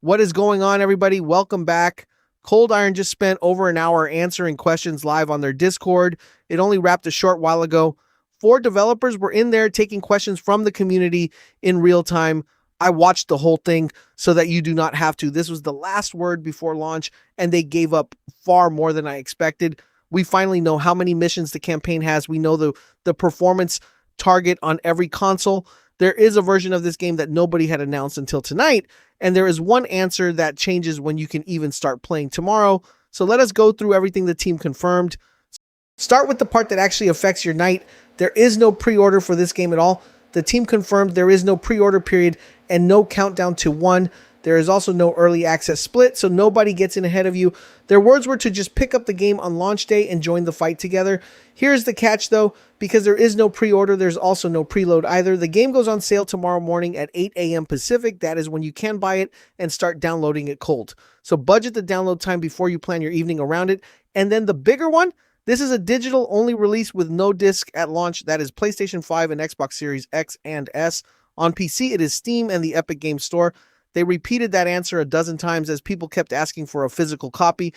What is going on, everybody? Welcome back. Cold Iron just spent over an hour answering questions live on their Discord. It only wrapped a short while ago. 4 developers were in there taking questions from the community in real time. I watched the whole thing so that you do not have to. This was the last word before launch, and they gave up far more than I expected. We finally know how many missions the campaign has. We know the performance target on every console. There is a version of this game that nobody had announced until tonight, and there is one answer that changes when you can even start playing tomorrow. So let us go through everything the team confirmed. Start with the part that actually affects your night. There is no pre-order for this game at all. The team confirmed there is no pre-order period and no countdown to 1. There is also no early access split, so nobody gets in ahead of you. Their words were to just pick up the game on launch day and join the fight together. Here's the catch though, because there is no pre-order, there's also no preload either. The game goes on sale tomorrow morning at 8 a.m. Pacific. That is when you can buy it and start downloading it cold. So budget the download time before you plan your evening around it. And then the bigger one, this is a digital only release with no disc at launch. That is PlayStation 5 and Xbox Series X and S. On PC, it is Steam and the Epic Games Store. They repeated that answer a dozen times as people kept asking for a physical copy.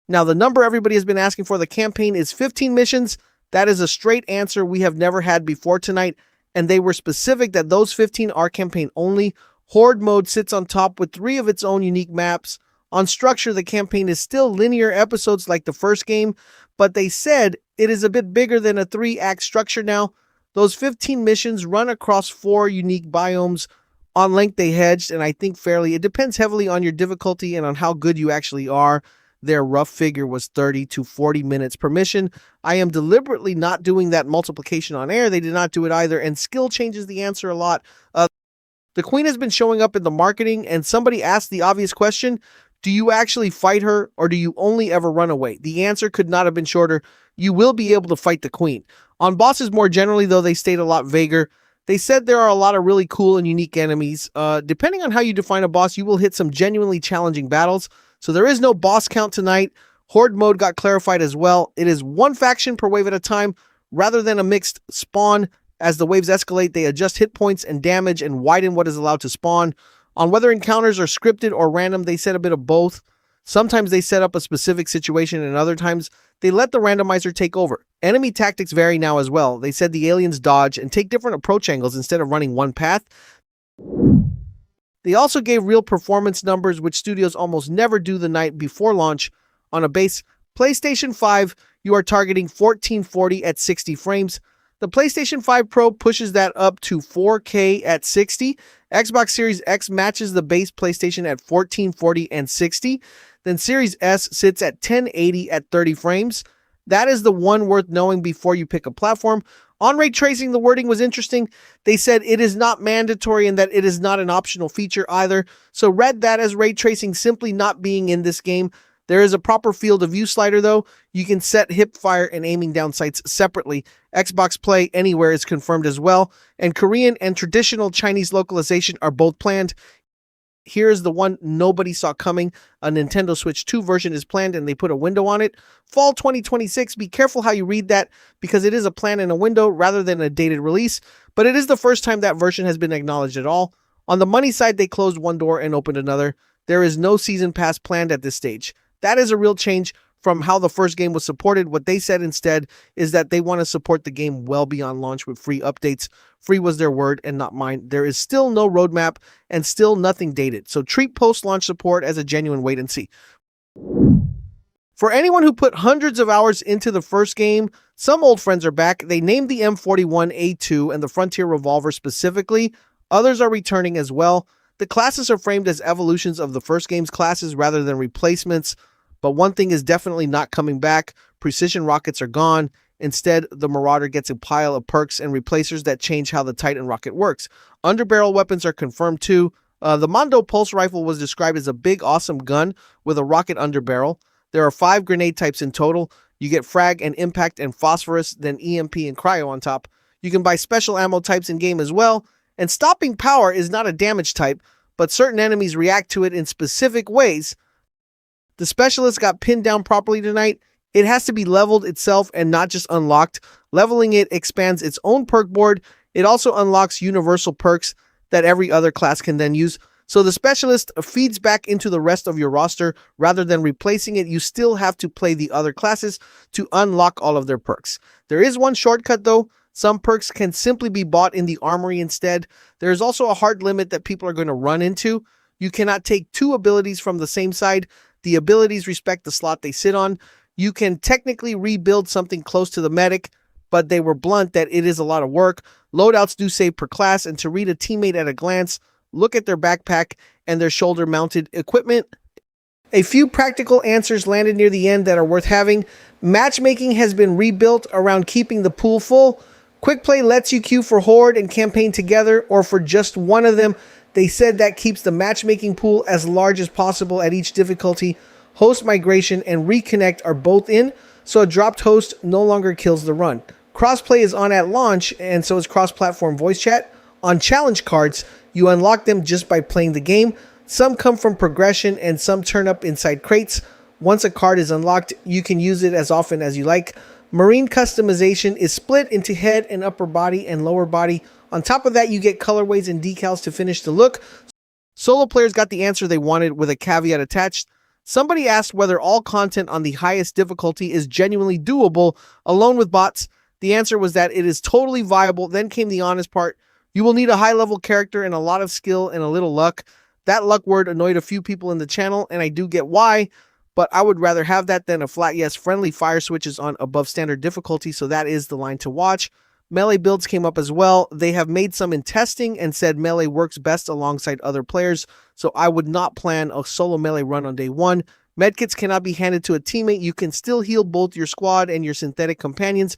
Now, the number everybody has been asking for, the campaign is 15 missions. That is a straight answer we have never had before tonight, and they were specific that those 15 are campaign only. Horde mode sits on top with 3 of its own unique maps. On structure, the campaign is still linear episodes like the first game, but they said it is a bit bigger than a 3-act structure now. Those 15 missions run across 4 unique biomes. On length, they hedged, and I think fairly. It depends heavily on your difficulty and on how good you actually are. Their rough figure was 30 to 40 minutes per mission. I am deliberately not doing that multiplication on air. They did not do it either, and skill changes the answer a lot. The Queen has been showing up in the marketing, and somebody asked the obvious question, do you actually fight her, or do you only ever run away? The answer could not have been shorter. You will be able to fight the Queen. On bosses more generally, though, they stayed a lot vaguer. They said there are a lot of really cool and unique enemies. Depending on how you define a boss, you will hit some genuinely challenging battles. So there is no boss count tonight. Horde mode got clarified as well. It is 1 faction per wave at a time rather than a mixed spawn. As the waves escalate, they adjust hit points and damage and widen what is allowed to spawn. On whether encounters are scripted or random, they said a bit of both. Sometimes they set up a specific situation, and other times they let the randomizer take over. Enemy tactics vary now as well. They said the aliens dodge and take different approach angles instead of running one path. They also gave real performance numbers, which studios almost never do the night before launch. On a base PlayStation 5, you are targeting 1440 at 60 frames. The PlayStation 5 Pro pushes that up to 4K at 60. Xbox Series X matches the base PlayStation at 1440 and 60. Then Series S sits at 1080 at 30 frames. That is the one worth knowing before you pick a platform. On ray tracing, the wording was interesting. They said it is not mandatory and that it is not an optional feature either. So read that as ray tracing simply not being in this game. There is a proper field of view slider though. You can set hip fire and aiming down sights separately. Xbox Play Anywhere is confirmed as well. And Korean and traditional Chinese localization are both planned. Here's the one nobody saw coming. A Nintendo Switch 2 version is planned and they put a window on it. Fall 2026. Be careful how you read that because it is a plan in a window rather than a dated release. But it is the first time that version has been acknowledged at all. On the money side, they closed one door and opened another. There is no season pass planned at this stage. That is a real change from how the first game was supported. What they said instead is that they want to support the game well beyond launch with free updates. Free was their word and not mine. There is still no roadmap and still nothing dated. So treat post-launch support as a genuine wait and see. For anyone who put hundreds of hours into the first game, some old friends are back. They named the M41A2 and the Frontier Revolver specifically. Others are returning as well. The classes are framed as evolutions of the first game's classes rather than replacements. But one thing is definitely not coming back. Precision rockets are gone. Instead, the Marauder gets a pile of perks and replacers that change how the Titan rocket works. Underbarrel weapons are confirmed too. The Mondo Pulse Rifle was described as a big, awesome gun with a rocket underbarrel. There are 5 grenade types in total. You get frag and impact and phosphorus, then EMP and cryo on top. You can buy special ammo types in game as well. And stopping power is not a damage type, but certain enemies react to it in specific ways. The specialist got pinned down properly tonight. It has to be leveled itself and not just unlocked. Leveling it expands its own perk board. It also unlocks universal perks that every other class can then use. So the specialist feeds back into the rest of your roster rather than replacing it. You still have to play the other classes to unlock all of their perks. There is one shortcut though. Some perks can simply be bought in the armory instead. There is also a hard limit that people are going to run into. You cannot take two abilities from the same side. The abilities respect the slot they sit on. You can technically rebuild something close to the medic, but they were blunt that it is a lot of work. Loadouts do save per class, and to read a teammate at a glance, look at their backpack and their shoulder-mounted equipment. A few practical answers landed near the end that are worth having. Matchmaking has been rebuilt around keeping the pool full. Quick play lets you queue for Horde and campaign together, or for just one of them. They said that keeps the matchmaking pool as large as possible at each difficulty. Host migration and reconnect are both in, so a dropped host no longer kills the run. Crossplay is on at launch, and so is cross-platform voice chat. On challenge cards, you unlock them just by playing the game. Some come from progression and some turn up inside crates. Once a card is unlocked, you can use it as often as you like. Marine customization is split into head and upper body and lower body. On top of that, you get colorways and decals to finish the look. Solo players got the answer they wanted with a caveat attached. Somebody asked whether all content on the highest difficulty is genuinely doable alone with bots. The answer was that it is totally viable. Then came the honest part. You will need a high-level character and a lot of skill and a little luck. That luck word annoyed a few people in the channel, and I do get why, but I would rather have that than a flat yes friendly fire switches on above standard difficulty, so that is the line to watch. Melee builds came up as well. They have made some in testing and said melee works best alongside other players, so I would not plan a solo melee run on day one. Medkits cannot be handed to a teammate. You can still heal both your squad and your synthetic companions.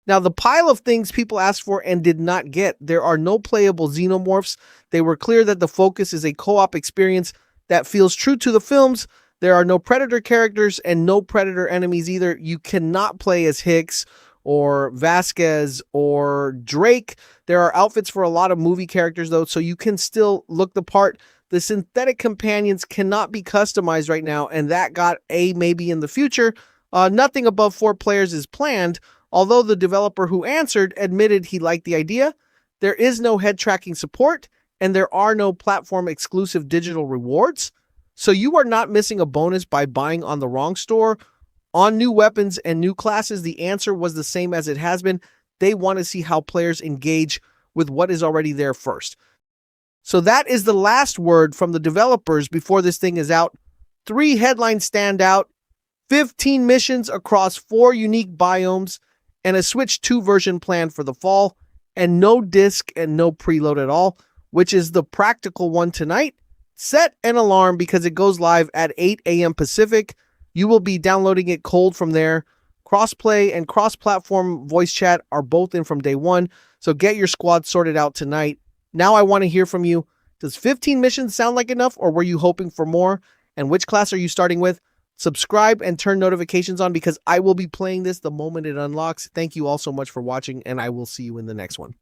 Now, the pile of things people asked for and did not get. There are no playable xenomorphs. They were clear that the focus is a co-op experience that feels true to the films. There are no Predator characters and no Predator enemies either. You cannot play as Hicks or Vasquez or Drake. There are outfits for a lot of movie characters though, so you can still look the part. The synthetic companions cannot be customized right now, and that got a maybe in the future. Nothing above 4 players is planned, although the developer who answered admitted he liked the idea. There is no head tracking support, and there are no platform exclusive digital rewards. So you are not missing a bonus by buying on the wrong store. On new weapons and new classes, the answer was the same as it has been. They want to see how players engage with what is already there first. So that is the last word from the developers before this thing is out. 3 headlines stand out. 15 missions across 4 unique biomes, and a Switch 2 version planned for the fall, and no disc and no preload at all, which is the practical one tonight. Set an alarm because it goes live at 8 a.m. Pacific. You will be downloading it cold from there. Crossplay and cross-platform voice chat are both in from day one, so get your squad sorted out tonight. Now I want to hear from you. Does 15 missions sound like enough, or were you hoping for more? And which class are you starting with? Subscribe and turn notifications on because I will be playing this the moment it unlocks. Thank you all so much for watching, and I will see you in the next one.